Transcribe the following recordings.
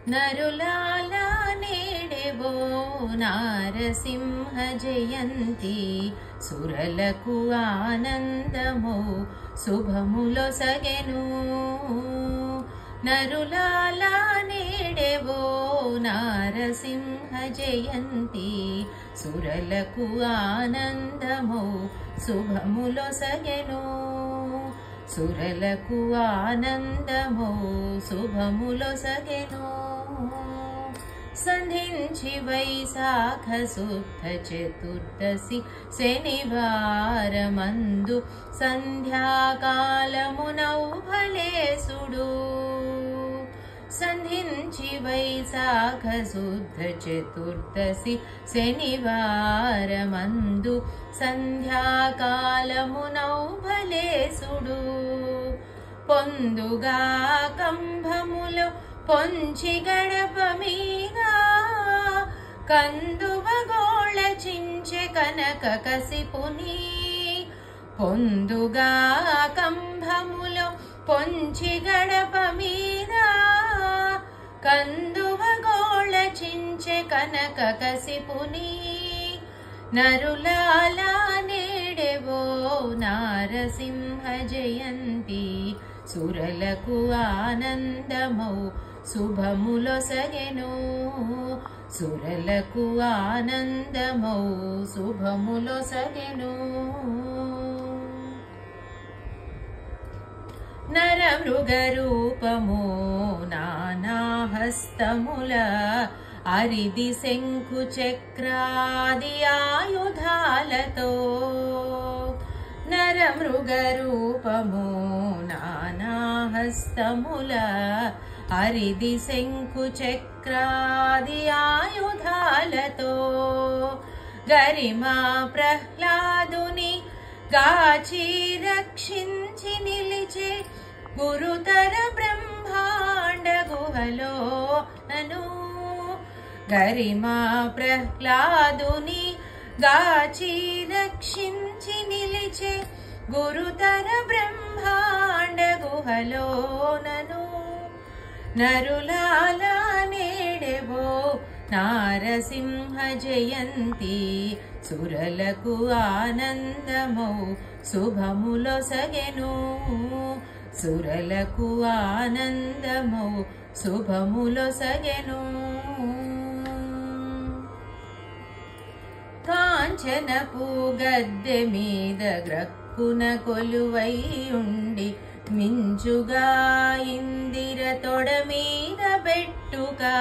నరులాలా నేడెవో నారసింహ జయంతి సురలకు ఆనందమో శుభములొసగెను నరులాలా నేడెవో నారసింహ జయంతి సురలకు ఆనందమో శుభములొసగెను సురలకు ఆనందమో శుభములొసగెను సంధించి వైశాఖ శుద్ధ చతుర్దశి శనివారమందు సంధ్యాకాలమున ఉభలేసుడు సంధించి వైశాఖ శుద్ధ చతుర్దశి శనివారమందు సంధ్యాకాలమున ఉభలేసుడు పొందుగా కంభములో పొంచి గడప మీద కందువగోళ చించె కనక కసిపుని పొందుగా కంభములో పొంచి గడప మీద కందువగోళ చించె కనక కసిపుని నరులాలా నేడెవో నారసింహ జయంతి సురలకు ఆనందమౌ శుభములొసగెను సురలకు ఆనందమౌ శుభములొసగెను నరమృగరూపము నానాహస్తముల అరిది శంఖు చక్రాది ఆయుధాలతో నరమృగరూపము నానాహస్తముల అరిది శంఖు చక్రాది ఆయుధాలతో గరిమా ప్రహ్లాదుని గాచి రక్షించి నిలిచే గురుతర బ్రహ్మాండ గుహలో నను గరిమా ప్రహ్లాదుని గాచి రక్షించి నిలిచే గురుతర బ్రహ్మాండ గుహలో నను నరులాలా నేడెవో నారసింహ జయంతి సురలకు ఆనందమౌ శుభములొసగెను సురలకు ఆనందమౌ శుభములొసగెను కాంచనపు గద్దె మీద గ్రక్కున కొలువై ఉండి మించుగా ఇందిర తొడ మీద బెట్టుగా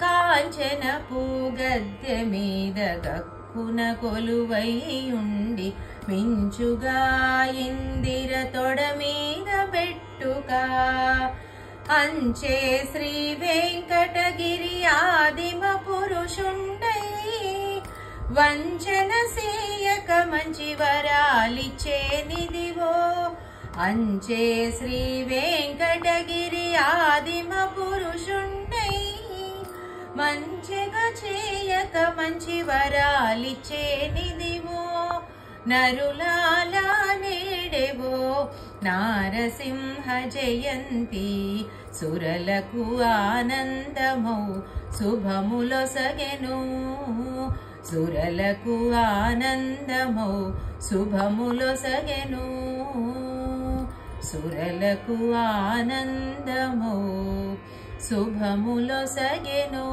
కాంచనపు గద్దె మీద గక్కున కొలువై ఉండి మించుగా ఇందిర తొడ మీద బెట్టుగా అంచే శ్రీ వెంకటగిరి ఆదిమ పురుషుండై వంచన సేయక మంచి వరాలిచ్చేనిదివో అంచే శ్రీ వెంకటగిరి ఆదిమ పురుషుండై మంచిగా చేయక మంచి వరాలిచ్చేనిదివో నరులాలా నేడెవో నారసింహ జయంతి సురలకు ఆనందమౌ శుభములొసగెను సురలకు ఆనందమౌ శుభములొసగెను సురలకు ఆనందమౌ శుభములొసగెను